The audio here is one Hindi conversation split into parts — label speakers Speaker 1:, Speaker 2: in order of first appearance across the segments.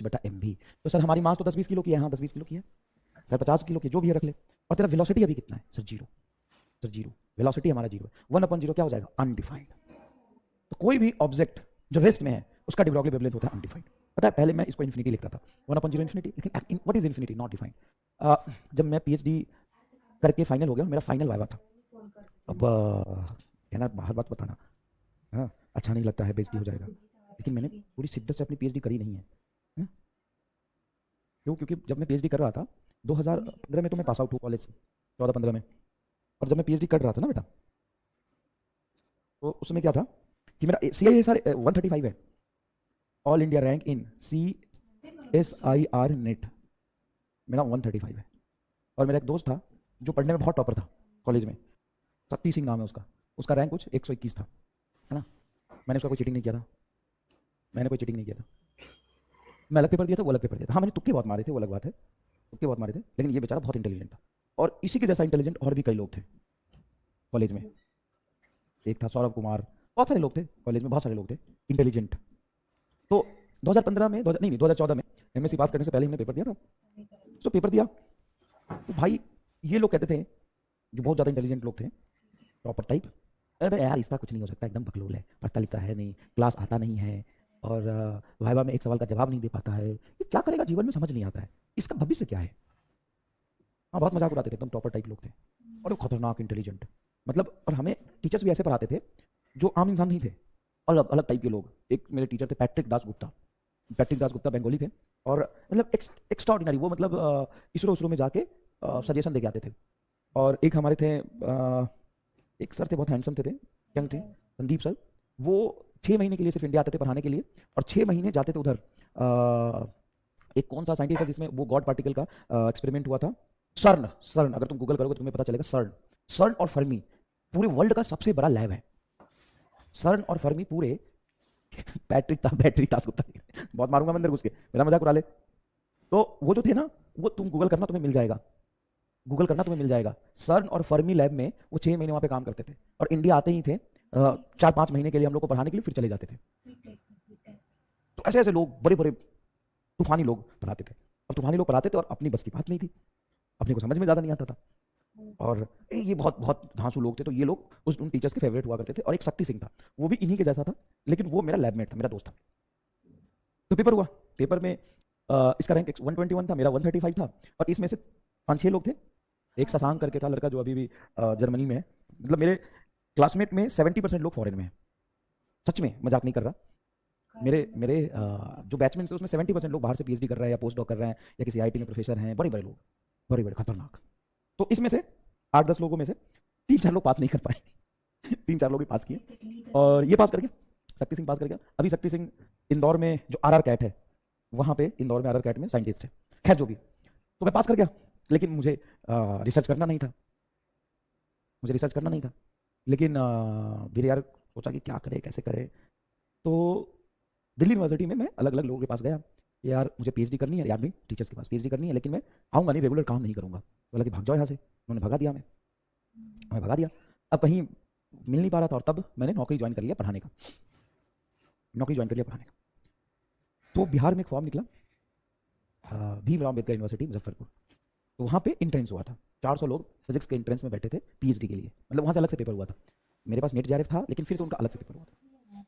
Speaker 1: बटा एम भी। तो सर हमारी मास तो 10-20 किलो की है, हाँ 10-20 किलो की है सर, 50 किलो की जो भी है रख ले। और तेरा वेलोसिटी अभी कितना है sir? Zero. Sir zero, velocity हमारा जीरो है। 1/0 क्या हो जाएगा? अनडिफाइंड। तो कोई भी ऑब्जेक्ट जो रेस्ट में है उसका de Broglie वेवलेंथ होता है अनडिफाइंड। पता है पहले मैं इसको इन्फिनिटी लिखता था, 1/0 इन्फिनिटी, लेकिन what is infinity? Not defined. जब मैं पीएचडी करके फाइनल हो गया, मेरा फाइनल वाइवा था। अब कहना बाहर बात बताना, हाँ अच्छा नहीं लगता है, बेइज्जती हो जाएगा, लेकिन मैंने पूरी शिद्दत से अपनी पीएचडी करी नहीं है। हाँ? क्यों? क्योंकि जब मैं पीएचडी कर रहा था 2015 में, तो मैं पास आउट हूँ कॉलेज से, 14-15 में। और जब मैं पीएचडी कर रहा था ना बेटा, तो उसमें क्या था कि मेरा सी आई सर 135 है, all India rank in CSIR net मेरा 135 है। और मेरा एक दोस्त था जो पढ़ने में बहुत टॉपर था कॉलेज में, शक्ति सिंह नाम है उसका, उसका रैंक कुछ 121 था, है ना। मैंने उसका कोई चीटिंग नहीं किया था, मैंने कोई चीटिंग नहीं किया था, मैं अलग पेपर दिया था, वो अलग पेपर दिया था। हाँ मैंने तुक्के बहुत मारे थे, वो अलग बात है, तुक्के बहुत मारे थे, लेकिन ये बेचारा बहुत इंटेलिजेंट था। और इसी के जैसा इंटेलिजेंट और भी कई लोग थे कॉलेज में। एक था सौरभ कुमार, बहुत सारे लोग थे कॉलेज में, बहुत सारे लोग थे इंटेलिजेंट। तो 2015 में, नहीं 2014 में एमएससी पास करने से पहले हमने पेपर दिया था। तो पेपर दिया तो भाई ये लोग कहते थे, जो बहुत ज़्यादा इंटेलिजेंट लोग थे, प्रॉपर टाइप, अरे यार इसका कुछ नहीं हो सकता, एकदम बकलोल है, पढ़ता लिखता है नहीं, क्लास आता नहीं है, और वाइवा में एक सवाल का जवाब नहीं दे पाता है, ये क्या करेगा जीवन में समझ नहीं आता है, इसका भविष्य क्या है। हाँ बहुत मजाक उड़ाते थे, एकदम प्रॉपर टाइप लोग थे, और वो खतरनाक इंटेलिजेंट, मतलब। और हमें टीचर्स भी ऐसे पढ़ाते थे जो आम इंसान नहीं थे, अलग अलग टाइप के लोग। एक मेरे टीचर थे पैट्रिक दासगुप्ता, पैट्रिक दासगुप्ता बंगाली थे, और मतलब एक्स्ट्राऑर्डिनरी, वो मतलब इसरो उसरो में जाके सजेशन दे के आते थे। और एक हमारे थे एक सर थे, बहुत हैंडसम थे, यंग थे, संदीप सर। वो 6 महीने के लिए सिर्फ इंडिया आते थे पढ़ाने के लिए, और 6 महीने जाते थे उधर। एक कौन सा साइंटिस्ट है जिसमें वो गॉड पार्टिकल का एक्सपेरिमेंट हुआ था, सर्न। सर्न अगर तुम गूगल करोगे तो तुम्हें पता चलेगा, सर्न। सर्न और फर्मी पूरे वर्ल्ड का सबसे बड़ा लैब है, सर्न और फर्मी पूरे। पैट्रिक दासगुप्ता बहुत मारूंगा मैं अंदर घुस के, मेरा मजाक उड़ा ले। तो वो जो थे ना, वो तुम गूगल करना तुम्हें मिल जाएगा, गूगल करना तुम्हें मिल जाएगा। सर्न और फर्मी लैब में वो 6 महीने वहाँ पे काम करते थे, और इंडिया आते ही थे 4-5 महीने के लिए हम लोग को पढ़ाने के लिए, फिर चले जाते थे। तो ऐसे ऐसे लोग, बड़े बड़े तूफानी लोग पढ़ाते थे। अब तूफानी लोग पढ़ाते थे और अपनी बस की बात नहीं थी, अपने को समझ में ज़्यादा नहीं आता था। और ये बहुत बहुत धांसू लोग थे, तो ये लोग उन टीचर्स के फेवरेट हुआ करते थे। और एक शक्ति सिंह था, वो भी इन्हीं के जैसा था, लेकिन वो मेरा लैबमेट था, मेरा दोस्त था। तो पेपर हुआ, पेपर में इसका रैंक 121 था, मेरा 135 था, और इसमें से 5-6 लोग थे। एक शशांक करके था लड़का, जो अभी भी जर्मनी में है। मतलब मेरे क्लासमेट में 70% लोग फॉरेन में हैं, सच में मजाक नहीं कर रहा। मेरे मेरे जो बैचमेट्स हैं उसमें 70% लोग बाहर से पीएचडी कर रहे हैं, या पोस्ट डॉक कर रहे हैं, या किसी आईटी में प्रोफेसर हैं, बड़े बड़े लोग, बड़े बड़े खतरनाक। तो इसमें से 8-10 लोगों में से 3-4 लोग पास नहीं कर पाए। 3-4 लोग ही पास किए, और ये पास कर गया, शक्ति सिंह पास कर गया। अभी शक्ति सिंह इंदौर में जो RR कैट है, वहाँ पे इंदौर में RR कैट में साइंटिस्ट है। खैर जो भी, तो मैं पास कर गया, लेकिन मुझे रिसर्च करना नहीं था, मुझे रिसर्च करना नहीं था। लेकिन फिर यार सोचा कि क्या करे, कैसे करे। तो दिल्ली यूनिवर्सिटी में मैं अलग अलग लोगों के पास गया कि यार मुझे पीएचडी करनी है, यार भी टीचर्स के पास पीएचडी करनी है, लेकिन मैं आऊँगा नहीं, रेगुलर काम नहीं करूँगा। बोला कि भाग जाओ यहाँ से, उन्होंने भगा दिया, हमें भगा दिया। अब कहीं मिल नहीं पा रहा था, और तब मैंने नौकरी ज्वाइन कर लिया पढ़ाने का, नौकरी ज्वाइन कर लिया पढ़ाने का। तो बिहार में एक फॉर्म निकला, भीमराव अम्बेडकर यूनिवर्सिटी मुजफ्फरपुर। तो वहाँ पे इंट्रेंस हुआ था, 400 लोग फिजिक्स के इंट्रेंस में बैठे थे पीएचडी के लिए, मतलब वहाँ से अलग से पेपर हुआ था। मेरे पास नेट जेआरएफ था, लेकिन फिर से उनका अलग से पेपर हुआ था।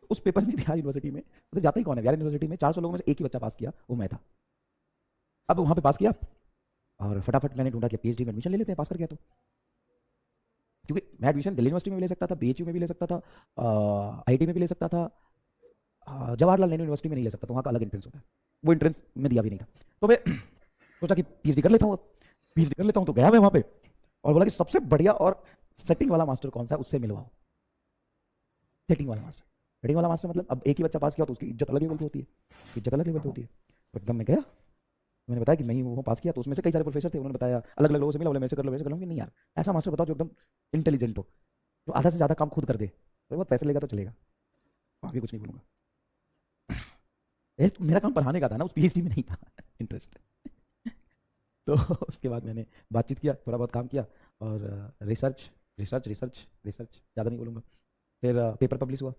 Speaker 1: उस पेपर में बिहार यूनिवर्सिटी में, तो जाता ही कौन है, बिहार यूनिवर्सिटी में 400 लोगों में से एक ही बच्चा पास किया, वो मैं था। अब वहाँ पे पास किया, और फटाफट मैंने ढूंढा कि पीएचडी में एडमिशन ले लेते हैं, पास कर गया तो। क्योंकि मैं एडमिशन दिल्ली यूनिवर्सिटी में भी ले सकता था, बीएचयू में भी ले सकता था, आईटी में भी ले सकता था, जवाहरलाल नेहरू यूनिवर्सिटी में नहीं ले सकता, तो वहाँ का अलग एंट्रेंस होता है, वो एंट्रेंस में दिया भी नहीं था। तो मैं सोचा कि पीएचडी कर लेता हूँ, पीएचडी कर लेता हूँ। तो गया मैं वहाँ पे, और बोला कि सबसे बढ़िया और सेटिंग वाला मास्टर कौन सा है, उससे मिलवाओ। सेटिंग वाला मास्टर, सेटिंग वाला मास्टर मतलब अब एक ही बच्चा पास किया तो उसकी इज्जत अलग लेवल पे होती है, इज्जत अलग लेवल पे होती है। तो एकदम मैं गया, मैंने बताया कि मैं ही वो पास किया। तो उसमें से कई सारे प्रोफेसर थे, उन्होंने बताया, अलग अलग लोगों से मिला, बोले वैसे कर लो वैसे कर लो। कि नहीं यार, ऐसा मास्टर बताओ जो एकदम इंटेलिजेंट हो, जो आधा से ज़्यादा काम खुद कर दे, तो बहुत पैसे लेगा तो चलेगा, आगे कुछ नहीं बोलूँगा। मेरा काम पढ़ाने का था ना, उस पीएचडी में नहीं था इंटरेस्ट। तो उसके बाद मैंने बातचीत किया, थोड़ा बहुत काम किया, और रिसर्च रिसर्च रिसर्च रिसर्च, ज़्यादा नहीं बोलूँगा। फिर पेपर पब्लिश हुआ,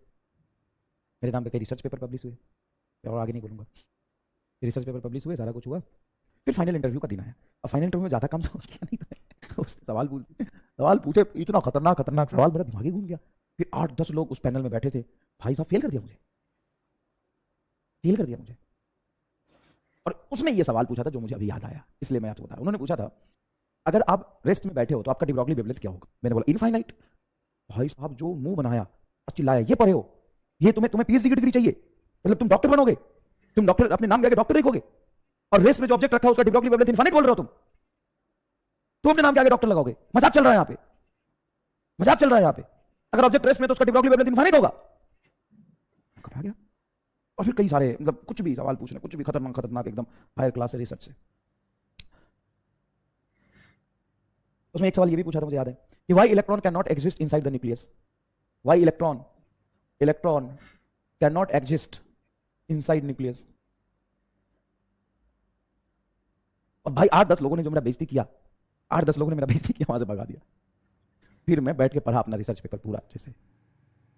Speaker 1: मेरे नाम पे कई रिसर्च पेपर पब्लिश हुए, और आगे नहीं बोलूँगा। रिसर्च पेपर पब्लिश हुए, सारा कुछ हुआ, फिर फाइनल इंटरव्यू का दिन आया। अब फाइनल इंटरव्यू में ज़्यादा काम तो किया नहीं था। उसने सवाल पूछे, इतना खतरनाक खतरनाक सवाल, मेरा दिमाग ही घूम गया। फिर 8-10 लोग उस पैनल में बैठे थे, भाई साहब फेल कर दिया मुझे, फेल कर दिया मुझे। और उसमें ये सवाल पूछा था जो मुझे अभी याद आया, इसलिए मैं आपको बता रहा हूं। उन्होंने पूछा था अगर आप रेस्ट में बैठे हो तो आपका डी ब्रॉगली वेवलेंथ क्या होगा? मैंने बोला इनफाइनाइट। भाई साहब जो मुंह बनाया और चिल्लाया, ये पढ़े हो, ये तुम्हें पीएचडी की डिग्री चाहिए, मतलब तुम डॉक्टर बनोगे, तुम डॉक्टर अपने नाम के डॉक्टर लिखोगे, और रेस्ट में जो ऑब्जेक्ट रखा है उसका डी ब्रॉगली वेवलेंथ इनफाइनाइट बोल रहे हो तुम अपने नाम के आगे डॉक्टर लगाओगे? मजाक चल रहा है यहाँ पे, मजाक चल रहा है यहाँ पे। अगर ऑब्जेक्ट रेस्ट में तो उसका डी ब्रॉगली वेवलेंथ इनफाइनाइट होगा। घबरा गया। और फिर कई सारे मतलब कुछ भी सवाल पूछने, कुछ भी खतरनाक खतरनाक एकदम हायर क्लास से रिसर्च से। उसमें एक सवाल ये भी पूछा था मुझे याद है कि why electron can not exist inside the nucleus. Why electron can not exist inside nucleus. और भाई 8-10 लोगों ने जो मेरा बेइज्जती किया, 8-10 लोगों ने मेरा बेइज्जती किया, वहां से भगा दिया। फिर मैं बैठ के पढ़ा अपना रिसर्च पेपर पूरा अच्छे से,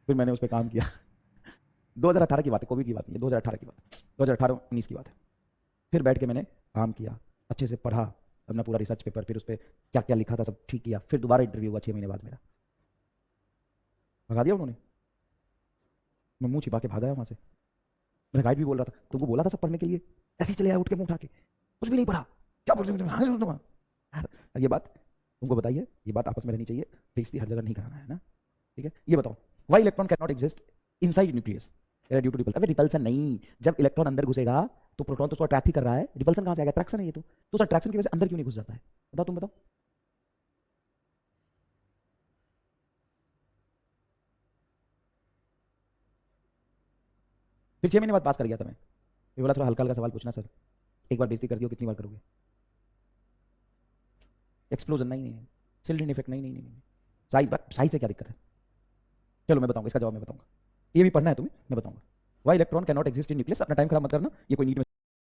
Speaker 1: फिर मैंने उस पर काम किया। 2018 की बात है, कोविड की बात नहीं है, 2018 की बात, 2018-19 की बात है। फिर बैठ के मैंने काम किया, अच्छे से पढ़ा अपना पूरा रिसर्च पेपर, फिर उस पर क्या क्या लिखा था सब ठीक किया। फिर दोबारा इंटरव्यू हुआ 6 महीने बाद मेरा, भगा दिया उन्होंने। मैं मुंह छिपा के भागा वहां से। मेरा गाइड भी बोल रहा था तुमको बोला था सब पढ़ने के लिए, ऐसे ही चले आया उठ के मुंह उठा के, कुछ भी नहीं पढ़ा, क्या बोल रहे हो? ये बात तुमको बताइए, ये बात आपस में रहनी चाहिए, बेइज्जती हर जगह नहीं कराना है ना, ठीक है। ये बताओ why electron can not exist inside nucleus due to repulsion. अबे रिपल्सन नहीं, जब इलेक्ट्रॉन अंदर घुसेगा तो प्रोटॉन तो उसको अट्रैक्ट ही कर रहा है, रिपल्सन कहां से आएगा? अट्रैक्शन है ये तो उस अट्रैक्शन की वजह से अंदर क्यों नहीं घुस जाता है? बताओ तुम बताओ। फिर 6 महीने बाद पास कर गया था मैं। ये बोला थोड़ा हल्का हल्का सवाल पूछना सर, एक बार बेइज्जती कर दियो कितनी बार करोगे? एक्सप्लोजन नहीं नहीं, सिल्डन इफेक्ट नहीं नहीं नहीं नहीं, साइज से क्या दिक्कत है? चलो मैं बताऊंगा, इसका जवाब मैं बताऊंगा, ये भी पढ़ना है तुम्हें, मैं बताऊंगा। Why electron can not exist in nucleus. अपना टाइम खराब मत करना, ये कोई नीट में